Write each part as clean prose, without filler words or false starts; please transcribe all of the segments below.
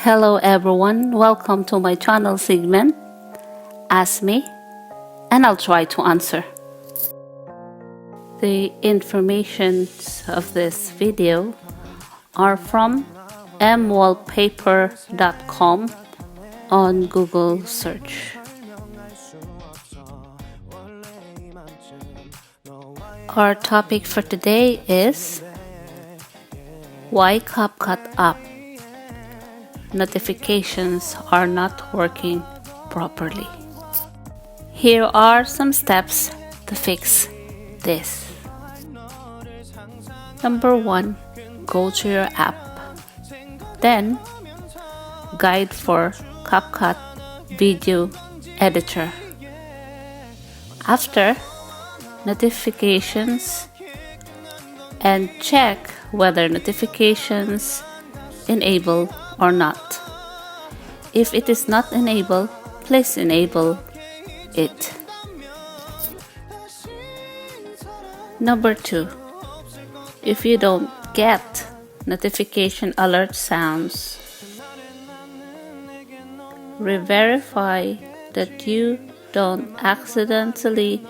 Hello everyone, welcome to my channel segment, Ask Me, and I'll try to answer. The information of this video are from mwallpaper.com on Google search. Our topic for today is why CapCut App notifications are not working properly. Here are some steps to fix this. Number 1, go to your app. Then, guide for CapCut Video Editor. After, notifications, and check whether notifications enable or not. If it is not enabled, please enable it. Number 2, if you don't get notification alert sounds, re-verify that you don't accidentally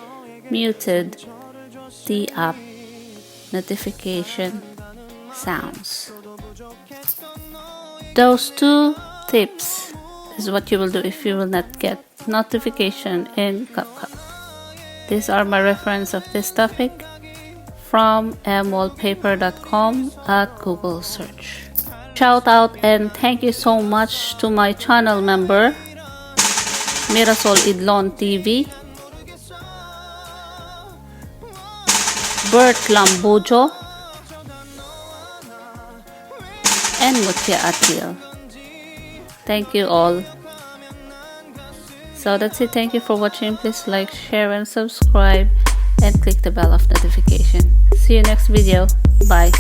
muted the app notification sounds. Those 2 tips is what you will do if you will not get notification in CapCut. These are my reference of this topic from mwallpaper.com at Google search. Shout out and thank you so much to my channel member Mirasol Idlon TV, Bert Lambujo, and Mutia Atil. Thank you all. So that's it. Thank you for watching. Please like, share, and subscribe, and click the bell of notification. See you next video. Bye.